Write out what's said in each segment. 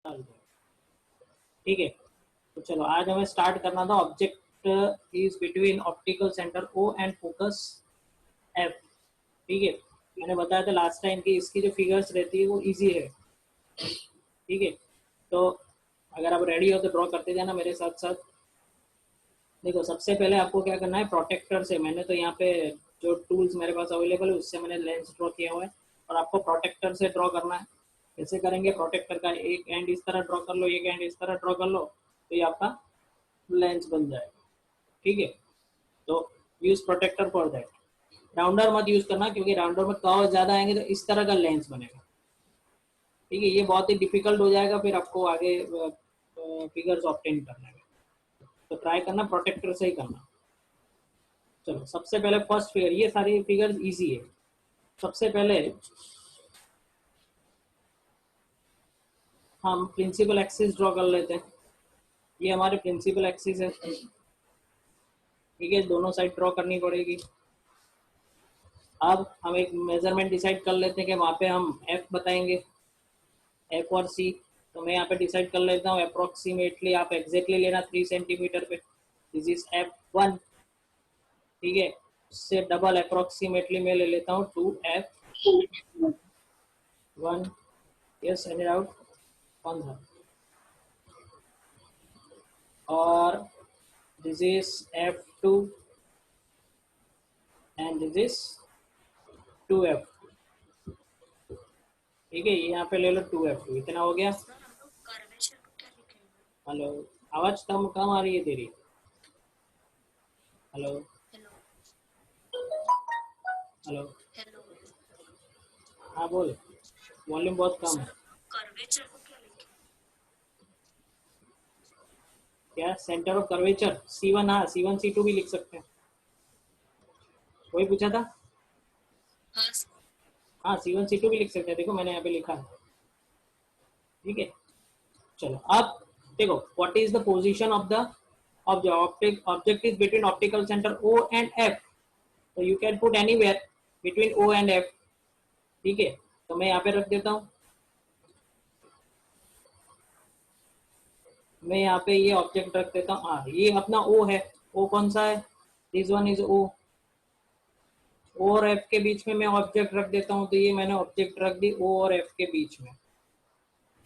डाल दो, ठीक है। तो चलो आज हमें स्टार्ट करना था। Object is between optical centre O and focus F, ठीक है। मैंने बताया था लास्ट टाइम कि इसकी जो फिगर्स रहती है वो इजी है, ठीक है। तो अगर आप रेडी हो तो ड्रॉ करते जाना मेरे साथ साथ। देखो सबसे पहले आपको क्या करना है, प्रोटेक्टर से, मैंने तो यहाँ पे जो टूल्स मेरे पास अवेलेबल है उससे मैंने लेंस ड्रॉ किया हुआ है, और आपको प्रोटेक्टर से ड्रॉ करना है। कैसे करेंगे, प्रोटेक्टर का एक एंड इस तरह ड्रॉ कर लो, एक एंड इस तरह ड्रॉ कर लो, तो ये आपका लेंस बन जाएगा, ठीक है। तो use protractor for that. Rounder मत यूज करना, क्योंकि राउंडर में कर्व ज्यादा आएंगे तो इस तरह का लेंस बनेगा, ठीक है। ये बहुत ही डिफिकल्ट हो जाएगा फिर आपको आगे फिगर्स ऑब्टेन करने में। तो ट्राई करना प्रोटेक्टर से ही करना। चलो सबसे पहले फर्स्ट फिगर, ये सारी फिगर्स इजी है। सबसे पहले हम प्रिंसिपल एक्सिस ड्रॉ कर लेते हैं। ये हमारे प्रिंसिपल एक्सिस है, ठीक है। दोनों साइड ड्रॉ करनी पड़ेगी। अब हम एक मेजरमेंट डिसाइड कर लेते हैं कि वहाँ पे हम एफ बताएंगे, एफ और सी। तो मैं यहाँ पे डिसाइड कर लेता हूँ अप्रोक्सीमेटली, आप एग्जैक्टली लेना 3 सेंटीमीटर पे। दिस इज F1, ठीक है। उससे डबल अप्रोक्सीमेटली मैं ले लेता हूँ 2F1। Yes, and out 1। और this is F2 and this is 2F, ठीक है। ये यहाँ पे ले लो 2F2, इतना हो गया। हेलो, आवाज कम कम आ रही है तेरी। हेलो हेलो, हाँ बोल, वॉल्यूम बहुत कम है। क्या सेंटर ऑफ कर्वेचर, C1, हाँ C1 C2 भी लिख सकते हैं। वही पूछा था, हाँ C1 C2 भी लिख सकते हैं। देखो मैंने यहाँ पे लिखा है, ठीक है। चलो अब देखो, what is the position of the object. Object is between optical centre O and F, तो you can put anywhere between O and F, ठीक है। तो मैं यहाँ पे रख देता हूँ, मैं यहाँ पे ये ऑब्जेक्ट रख देता हूँ। हाँ ये अपना O है। O कौन सा है, दिस वन इज O। और एफ के बीच में मैं ऑब्जेक्ट रख देता हूँ, तो ये मैंने ऑब्जेक्ट रख दी ओ और एफ के बीच में,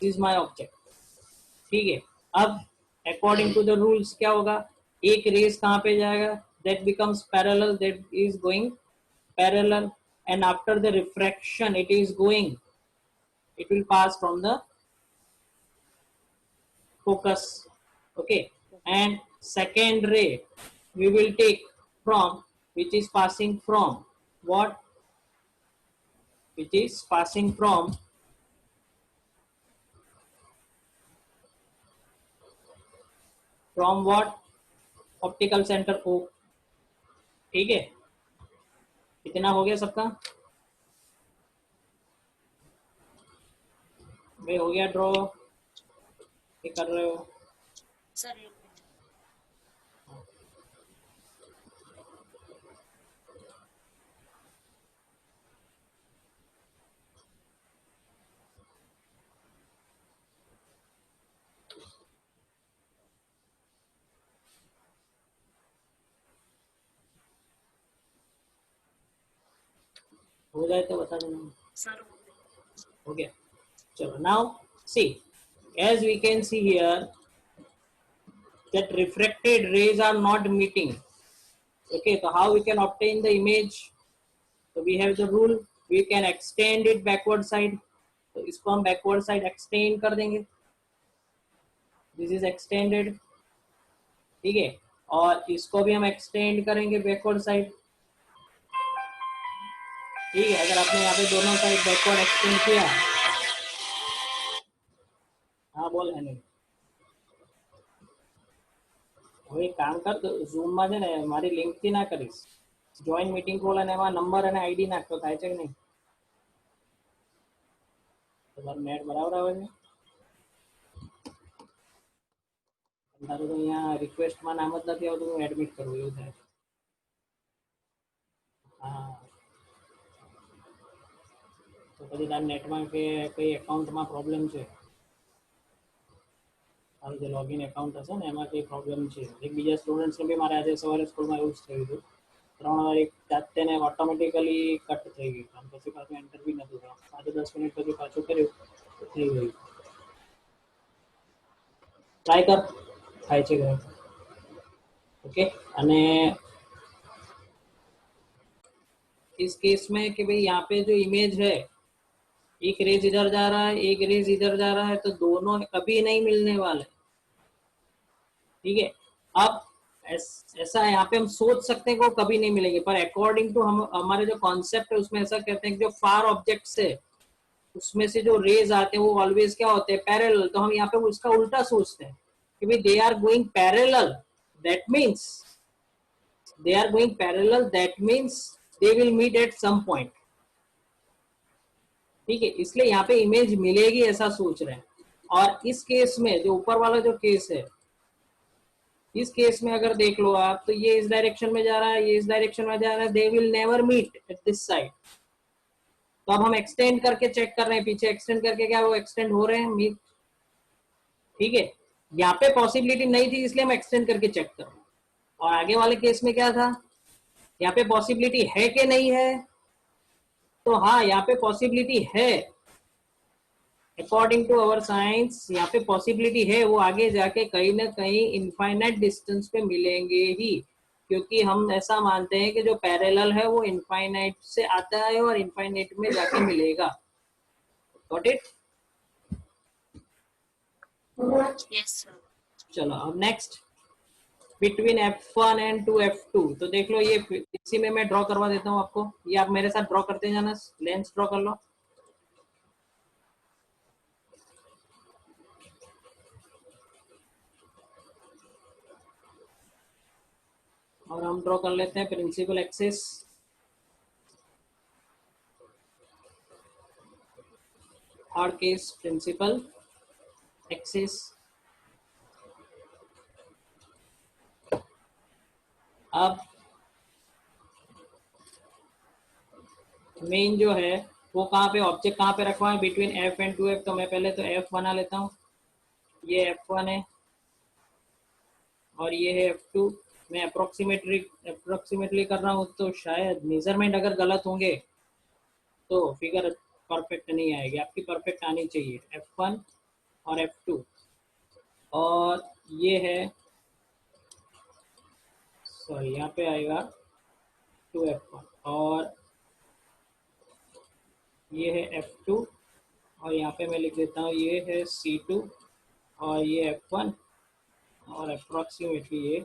दिस इज माय ऑब्जेक्ट, ठीक है। अब अकॉर्डिंग टू द रूल्स क्या होगा, एक रेस कहाँ पे जाएगा, that becomes parallel, that is going parallel, and after the refraction it is going, it will pass from the focus, okay. And second ray we will take from, which is passing from what, which is passing from what, optical centre O, ठीक है। इतना हो गया सबका, वे हो गया draw, ये कर रहे हो। हो जाए तो बता देना, हो गया। चलो now see, as we can see here that refracted rays are not meeting, okay. So how we can obtain the image, so we have the rule, we can extend it backward side, तो इसको हम backward side extend कर देंगे, this is extended, ठीक है। और इसको भी हम एक्सटेंड करेंगे बैकवर्ड साइड, ठीक है। अगर आपने यहाँ पे दोनों साइड बैकवर्ड एक्सटेंड किया, हाँ बोल है नहीं, હવે કામ કર તો ઝૂમમાં છે ને મારી લિંકથી ના કરીશ, જોઈન મીટિંગ કોલ અને એમાં નંબર અને આઈડી નાખતો થાય છે કે નહીં, તમારું નેટ બરાબર આવે છે, તારું તો અહીંયા રિક્વેસ્ટમાં નામ જ નથી આવતું, હું એડમિટ કરું એવું થાય. હા તો પછી તારા નેટમાં કે કઈ એકાઉન્ટમાં પ્રોબ્લેમ છે. મારું જે લોગિન એકાઉન્ટ હશે ને એમાં કંઈ પ્રોબ્લેમ છે. એક બીજા સ્ટુડન્ટ્સને બી મારે આજે સવારે સ્કૂલમાં એવું જ થયું હતું. 3 વાર એક જાતે ને ઓટોમેટિકલી કટ થઈ ગયું કામ, પછી પાછું એન્ટર બી નહોતું થયું. પાછું 10 મિનિટ પછી પાછું કર્યું તો થઈ ગયું. ટ્રાય કર, થાય છે ઘરે. ओके. અને इस केस में कि भाई यहाँ पे जो इमेज है, एक रेज इधर जा रहा है, एक रेज इधर जा रहा है, तो दोनों कभी नहीं मिलने वाले. ठीक है. अब ऐसा यहाँ पे हम सोच सकते हैं कि वो कभी नहीं मिलेंगे, पर अकॉर्डिंग टू हम हमारे जो कॉन्सेप्ट है उसमें ऐसा कहते हैं कि जो फार ऑब्जेक्ट्स है उसमें से जो रेज आते हैं वो ऑलवेज क्या होते हैं, पैरेलल. तो हम यहाँ पे उसका उल्टा सोचते हैं कि भाई they are going parallel, that means they are going parallel, that means they will meet at some point. ठीक है, इसलिए यहाँ पे इमेज मिलेगी ऐसा सोच रहे हैं. और इस केस में जो ऊपर वाला जो केस है, इस केस में अगर देख लो आप तो ये इस डायरेक्शन में जा रहा है, ये इस डायरेक्शन में जा रहा है, they will never meet at this side. तो अब हम एक्सटेंड करके चेक कर रहे हैं, पीछे एक्सटेंड करके क्या वो एक्सटेंड हो रहे हैं मीट. ठीक है, यहाँ पे पॉसिबिलिटी नहीं थी इसलिए हम एक्सटेंड करके चेक कर रहे हैं. और आगे वाले केस में क्या था, यहाँ पे पॉसिबिलिटी है कि नहीं है, तो हाँ यहाँ पे पॉसिबिलिटी है. अकॉर्डिंग टू अवर साइंस यहाँ पे पॉसिबिलिटी है, वो आगे जाके कहीं ना कहीं इनफाइनाइट डिस्टेंस पे मिलेंगे ही, क्योंकि हम ऐसा मानते हैं कि जो पैरेलल है वो इनफाइनाइट से आता है और इनफाइनाइट में जाके मिलेगा. Got it? Yes sir. चलो अब next, between F1 and 2F2. तो देख लो ये इसी में मैं ड्रॉ करवा देता हूँ आपको, ये आप मेरे साथ ड्रॉ करते जाना. लेंस ड्रॉ कर लो. और हम ड्रॉ कर लेते हैं principal axis. Third case principal axis. अब मेन जो है वो कहाँ पे, ऑब्जेक्ट कहाँ पे रखवा है, बिटवीन F एंड 2F. तो मैं पहले तो F बना लेता हूँ, ये F1 है और ये है F2. मैं अप्रोक्सीमेटली कर रहा हूँ, तो शायद मेजरमेंट अगर गलत होंगे तो फिगर परफेक्ट नहीं आएगी. आपकी परफेक्ट आनी चाहिए. F1 और F2. और ये है, सॉरी यहाँ पे आएगा 2F1 और ये है F2 और यहाँ पे मैं लिख देता हूँ ये है C2 और ये F1 और अप्रोक्सीमेटली ये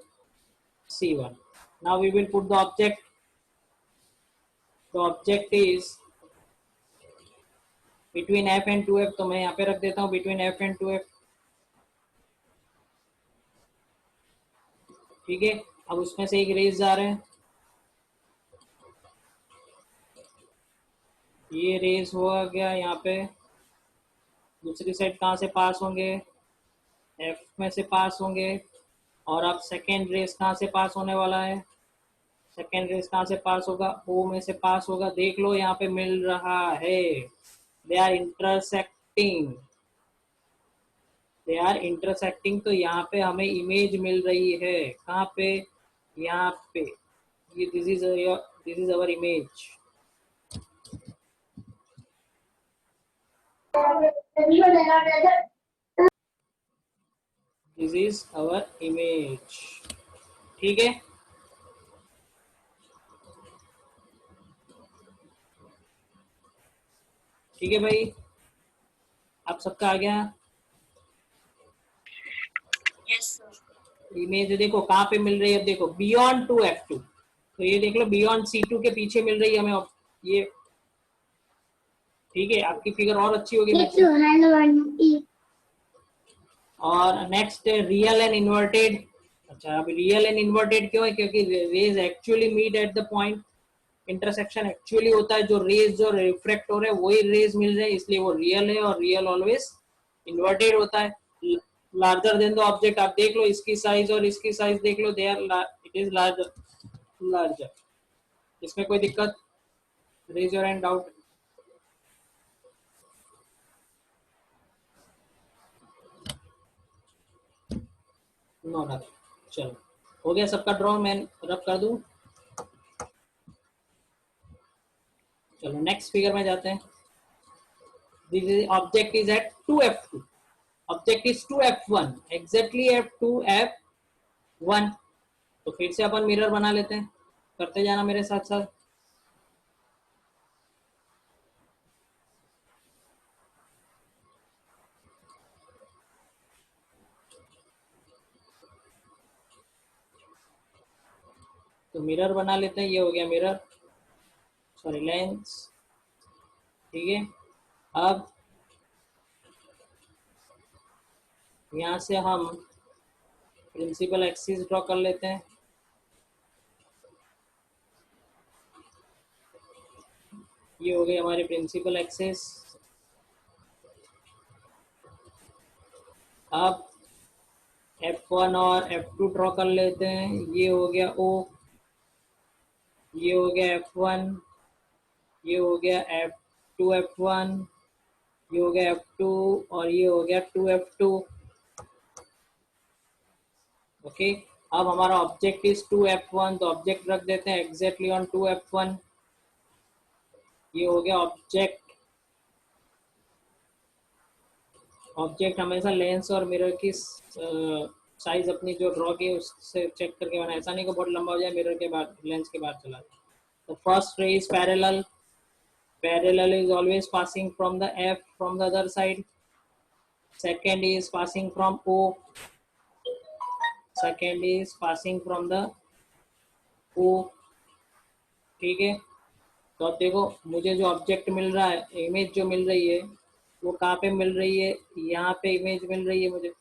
C1. Now we will put the object. The object is between F and 2F. तो मैं यहाँ पे रख देता हूँ बिटवीन F एंड 2F. ठीक है, अब उसमें से एक रेज जा रहे हैं, ये रेज हो गया यहाँ पे. दूसरी साइड कहाँ से पास होंगे, F में से पास होंगे. और अब सेकेंड रेस कहाँ से पास होने वाला है, सेकेंड रेस कहाँ से पास होगा, O में से पास होगा. देख लो यहाँ पे मिल रहा है, they are intersecting, they are intersecting. तो यहाँ पे हमें इमेज मिल रही है, कहाँ पे, यहाँ पे. ये this is our image. This is our image. ठीक है, ठीक है भाई, आप सबका आ गया. Yes sir. इमेज देखो कहाँ पे मिल रही है, अब देखो बियॉन्ड 2F2. तो ये देख लो बियॉन्ड C2 के पीछे मिल रही है हमें ये. ठीक है, आपकी फिगर और अच्छी होगी. और नेक्स्ट रियल एंड इन्वर्टेड. अच्छा, अब रियल एंड इन्वर्टेड क्यों है, क्योंकि rays actually meet at the point. Intersection actually होता है, जो रेज जो रिफ्रेक्ट हो रहे हैं वही रेज मिल रहे हैं, इसलिए वो रियल है. और रियल ऑलवेज इन्वर्टेड होता है. Larger than the object. आप देख लो इसकी साइज और इसकी साइज देख लो, they are it is larger. इसमें कोई दिक्कत, raise your hand doubt. Not up. चलो हो गया सबका ड्रॉ, मैं रब कर दूं। चलो नेक्स्ट फिगर में जाते हैं। This object is at 2f2, object is 2f1, exactly at 2f1। तो फिर से अपन मिरर बना लेते हैं, करते जाना मेरे साथ साथ। तो मिरर बना लेते हैं, ये हो गया मिरर, सॉरी लेंस। ठीक है, अब यहाँ से हम प्रिंसिपल एक्सिस ड्रॉ कर लेते हैं। ये हो गई हमारी प्रिंसिपल एक्सिस। अब F1 और F2 ड्रॉ कर लेते हैं। ये हो गया O, ये हो गया F1, ये हो गया F2 F1, ये हो गया F2 और ये हो गया 2F2। ओके, अब हमारा ऑब्जेक्ट इज 2F1, तो ऑब्जेक्ट रख देते हैं एग्जैक्टली ऑन 2F1। ये हो गया ऑब्जेक्ट। ऑब्जेक्ट हमेशा लेंस और मिरर की साइज अपनी जो ड्रॉ की उससे चेक करके बनाए, ऐसा नहीं कि बहुत लंबा हो जाए मिरर के बाद लेंस के बाद चला जाए। तो first ray is parallel, parallel is always passing from the F from the other side. Second is passing from O, second is passing from the O। ठीक है, तो अब देखो मुझे जो ऑब्जेक्ट मिल रहा है, इमेज जो मिल रही है वो कहाँ पे मिल रही है, यहाँ पे इमेज मिल रही है मुझे।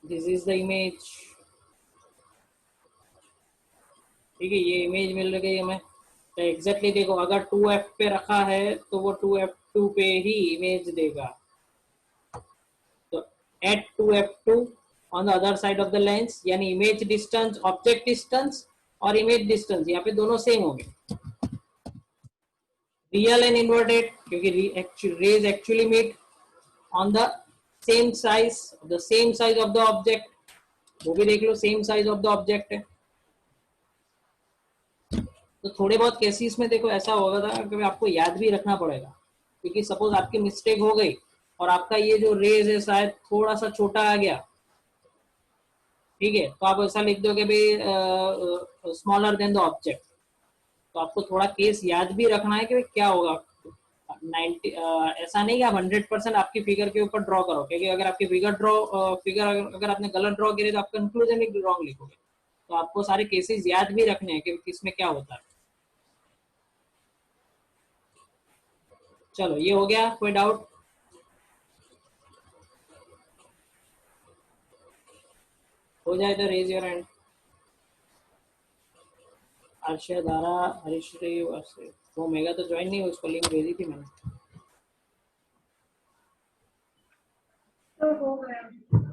This is the image. ठीक है, ये इमेज मिल रही है हमें। तो एग्जैक्टली देखो अगर 2F पे रखा है तो वो 2F2 पे ही इमेज देगा। तो at 2F2 on the other side of the lens, यानी इमेज डिस्टेंस, ऑब्जेक्ट डिस्टेंस और इमेज डिस्टेंस यहाँ पे दोनों सेम होंगे, रियल एंड इन्वर्टेड, क्योंकि rays actually meet on the same size, the same size of the object. वो भी देख लो same size of the object है। तो थोड़े बहुत केसेस में देखो ऐसा होगा था कि आपको याद भी रखना पड़ेगा, क्योंकि सपोज आपकी मिस्टेक हो गई और आपका ये जो रेज है शायद थोड़ा सा छोटा आ गया। ठीक है, तो आप ऐसा लिख दो कि भाई स्मॉलर देन द ऑब्जेक्ट। तो आपको थोड़ा केस याद भी रखना है कि क्या होगा। 90 ऐसा नहीं कि आप 100% आपकी फिगर के ऊपर ड्रॉ करो, क्योंकि अगर आपकी फिगर अगर आपने गलत ड्रॉ करी तो आप कंक्लूजन भी रॉन्ग लिखोगे। तो आपको सारे केसेस याद भी रखने हैं कि किसमें क्या होता है। चलो ये हो गया, कोई डाउट? हो जाए तो रेज योर हैंड। अर्षद, धारा, हरीश्री, वो मेगा तो ज्वाइन नहीं, उसको लिंक भेजी थी मैंने। तो हो गया।